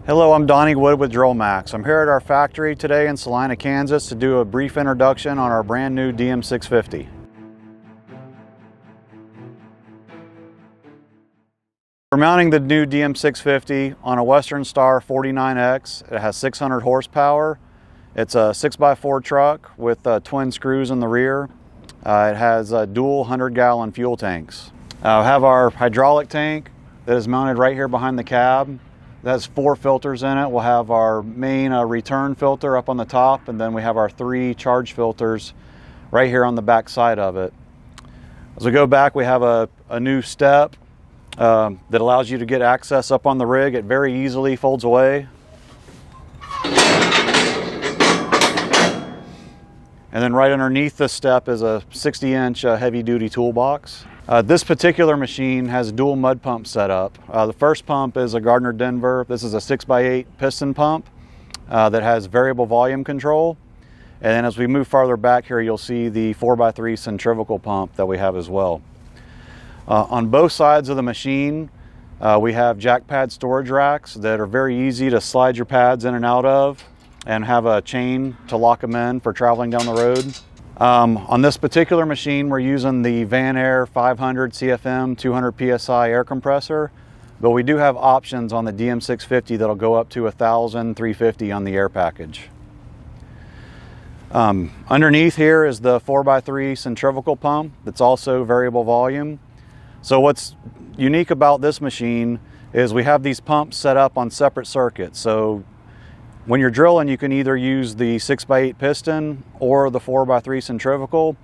Hello, I'm Donnie Wood with DRILLMAX. I'm here at our factory today in Salina, Kansas to do a brief introduction on our brand new DM650. We're mounting the new DM650 on a Western Star 49X. It has 600 horsepower. It's a 6x4 truck with twin screws in the rear. It has dual 100-gallon fuel tanks. We have our hydraulic tank that is mounted right here behind the cab. It has 4 filters in it. We'll have our main return filter up on the top, and then we have our 3 charge filters right here on the back side of it. As we go back, we have a new step that allows you to get access up on the rig. It very easily folds away. And then right underneath this step is a 60-inch heavy-duty toolbox. This particular machine has dual mud pumps set up. The first pump is a Gardner Denver. This is a 6x8 piston pump that has variable volume control. And then as we move farther back here, you'll see the 4x3 centrifugal pump that we have as well. On both sides of the machine, we have jack pad storage racks that are very easy to slide your pads in and out of and have a chain to lock them in for traveling down the road. On this particular machine, we're using the Vanair 500 CFM 200 PSI air compressor, but we do have options on the DM650 that'll go up to 1,350 on the air package. Underneath here is the 4x3 centrifugal pump that's also variable volume. So what's unique about this machine is we have these pumps set up on separate circuits. So when you're drilling, you can either use the 6x8 piston or the 4x3 centrifugal,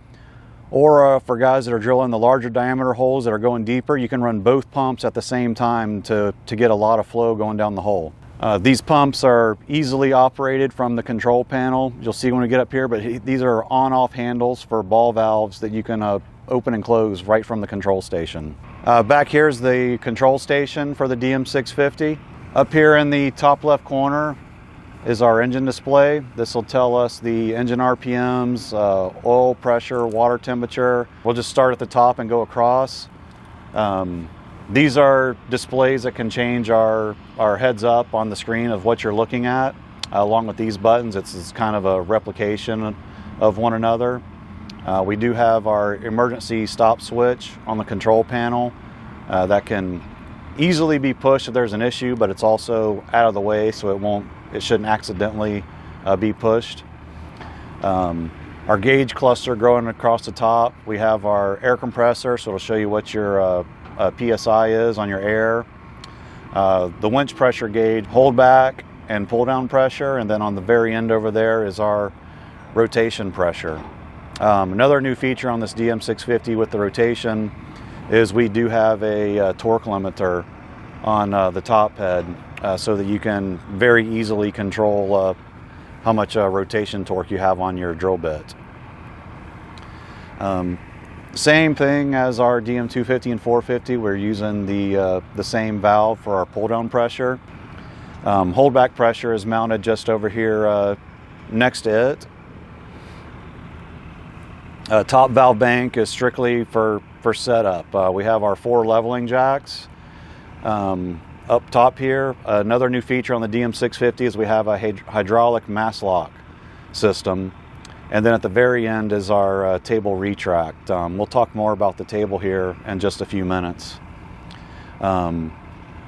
or for guys that are drilling the larger diameter holes that are going deeper, you can run both pumps at the same time to get a lot of flow going down the hole. These pumps are easily operated from the control panel. You'll see when we get up here, but these are on-off handles for ball valves that you can open and close right from the control station. Back here is the control station for the DM650. Up here in the top left corner is our engine display. This will tell us the engine RPMs, oil pressure, water temperature. We'll just start at the top and go across. These are displays that can change our heads up on the screen of what you're looking at. Along with these buttons, it's kind of a replication of one another. We do have our emergency stop switch on the control panel that can easily be pushed if there's an issue, but it's also out of the way so it shouldn't accidentally be pushed. Our gauge cluster growing across the top. We have our air compressor, so it'll show you what your PSI is on your air. The winch pressure gauge, hold back and pull down pressure, and then on the very end over there is our rotation pressure. Another new feature on this DM650 with the rotation is we do have a torque limiter on the top head so that you can very easily control how much rotation torque you have on your drill bit. Same thing as our DM250 and 450, we're using the same valve for our pull down pressure. Hold back pressure is mounted just over here next to it. Top valve bank is strictly for setup. We have our 4 leveling jacks up top here. Another new feature on the DM650 is we have a hydraulic mass lock system, and then at the very end is our table retract. We'll talk more about the table here in just a few minutes.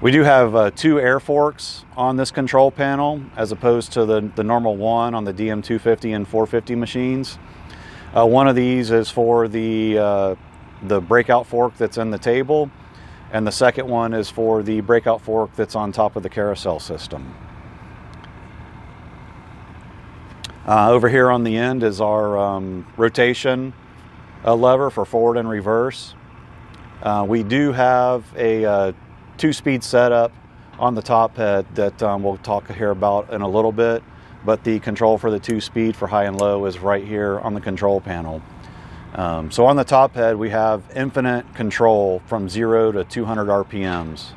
We do have 2 air forks on this control panel as opposed to the normal one on the DM250 and 450 machines. One of these is for the breakout fork that's in the table, and the second one is for the breakout fork that's on top of the carousel system. Over here on the end is our rotation lever for forward and reverse. We do have a 2-speed setup on the top head that we'll talk here about in a little bit, but the control for the 2-speed for high and low is right here on the control panel. So on the top head, we have infinite control from 0 to 200 RPMs.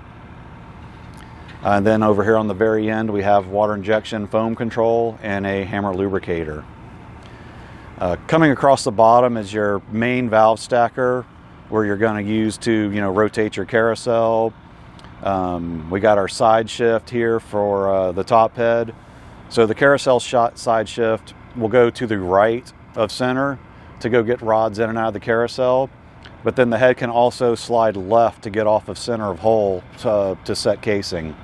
And then over here on the very end, we have water injection foam control and a hammer lubricator. Coming across the bottom is your main valve stacker, where you're going to use to rotate your carousel, We got our side shift here for the top head. So the carousel side shift will go to the right of center to go get rods in and out of the carousel. But then the head can also slide left to get off of center of hole to set casing.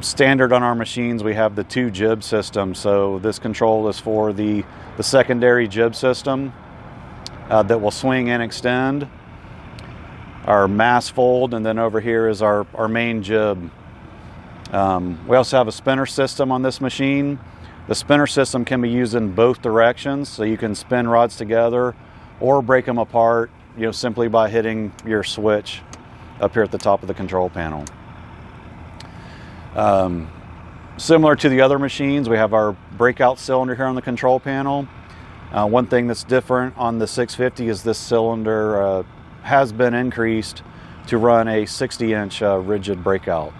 Standard on our machines, we have the 2 jib system. So this control is for the secondary jib system that will swing and extend. Our mass fold, and then over here is our main jib. We also have a spinner system on this machine. The spinner system can be used in both directions, so you can spin rods together or break them apart, simply by hitting your switch up here at the top of the control panel. Similar to the other machines, we have our breakout cylinder here on the control panel. One thing that's different on the 650 is this cylinder has been increased to run a 60-inch rigid breakout.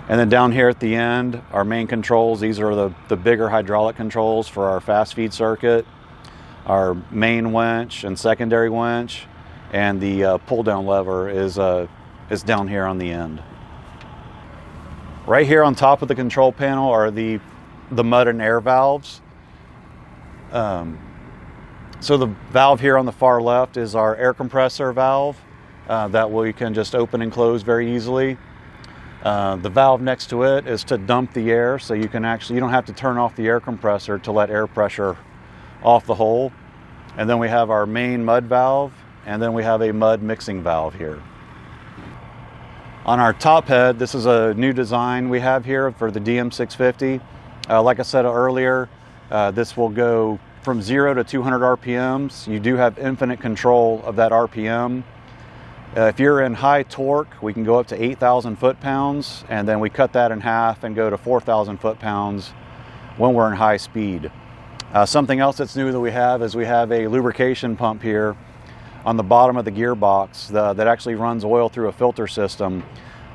And then down here at the end, our main controls, these are the bigger hydraulic controls for our fast feed circuit, our main winch and secondary winch, and the pull down lever is down here on the end. Right here on top of the control panel are the mud and air valves. So the valve here on the far left is our air compressor valve that we can just open and close very easily. The valve next to it is to dump the air, so you don't have to turn off the air compressor to let air pressure off the hole. And then we have our main mud valve, and then we have a mud mixing valve here. On our top head, this is a new design we have here for the DM650. Like I said earlier, this will go from 0 to 200 RPMs. You do have infinite control of that RPM. If you're in high torque, we can go up to 8,000 foot-pounds, and then we cut that in half and go to 4,000 foot-pounds when we're in high speed. Something else that's new that we have is we have a lubrication pump here on the bottom of the gearbox that actually runs oil through a filter system.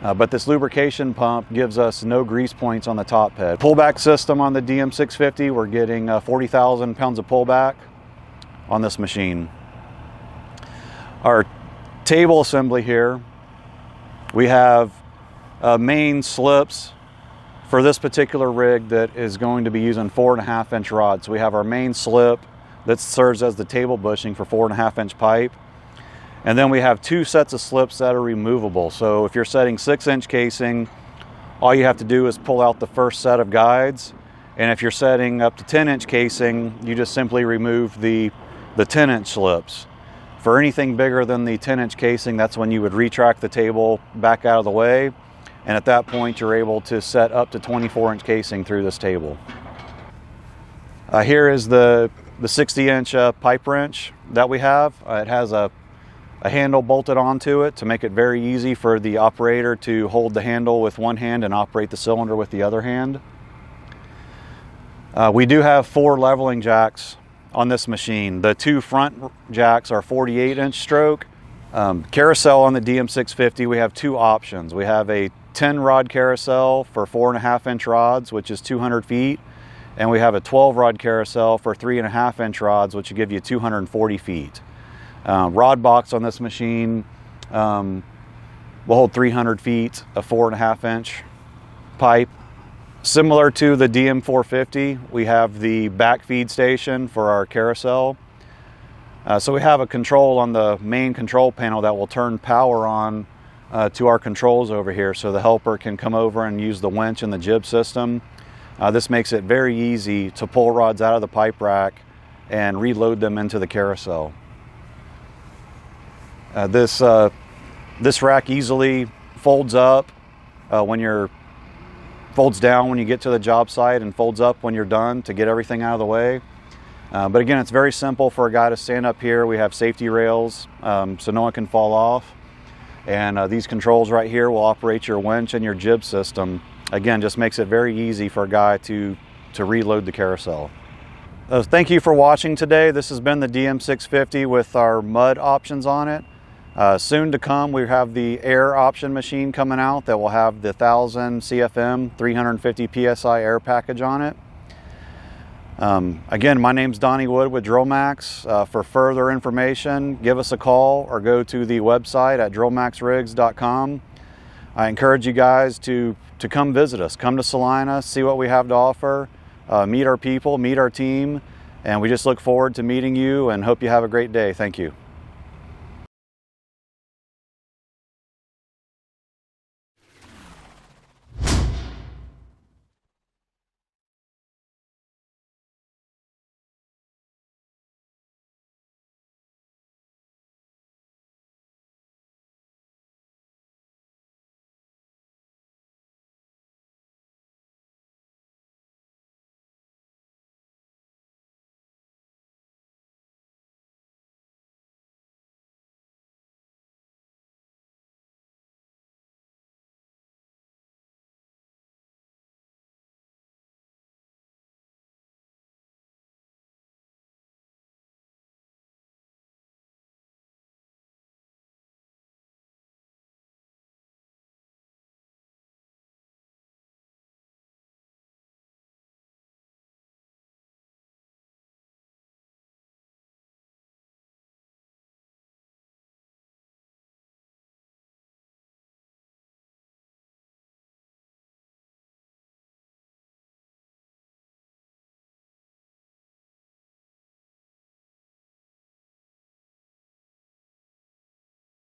But this lubrication pump gives us no grease points on the top head. Pullback system on the DM650, we're getting 40,000 pounds of pullback on this machine. Our table assembly here, we have main slips for this particular rig that is going to be using 4.5-inch rods. So we have our main slip that serves as the table bushing for 4.5-inch pipe. And then we have 2 sets of slips that are removable. So if you're setting 6-inch casing, all you have to do is pull out the first set of guides. And if you're setting up to 10-inch casing, you just simply remove the 10-inch slips. For anything bigger than the 10-inch casing, that's when you would retract the table back out of the way. And at that point, you're able to set up to 24-inch casing through this table. Here is the 60-inch pipe wrench that we have. It has a handle bolted onto it to make it very easy for the operator to hold the handle with one hand and operate the cylinder with the other hand. We do have 4 leveling jacks on this machine. The 2 front jacks are 48-inch stroke. Carousel on the DM650, we have 2 options. We have a 10-rod carousel for 4.5-inch rods, which is 200 feet. And we have a 12-rod carousel for 3.5-inch rods, which will give you 240 feet. Rod box on this machine will hold 300 feet of 4.5-inch pipe. Similar to the DM450, we have the back feed station for our carousel. So we have a control on the main control panel that will turn power on to our controls over here, so the helper can come over and use the winch and the jib system. This makes it very easy to pull rods out of the pipe rack and reload them into the carousel. This rack easily folds up folds down when you get to the job site and folds up when you're done to get everything out of the way. But again, it's very simple for a guy to stand up here. We have safety rails so no one can fall off. And these controls right here will operate your winch and your jib system. Again, just makes it very easy for a guy to reload the carousel. Thank you for watching today. This has been the DM650 with our mud options on it. Soon to come, we have the air option machine coming out that will have the 1000 CFM 350 PSI air package on it. Again, my name's Donnie Wood with DRILLMAX. For further information, give us a call or go to the website at drillmaxrigs.com. I encourage you guys to come visit us. Come to Salina, see what we have to offer, meet our people, meet our team, and we just look forward to meeting you and hope you have a great day. Thank you.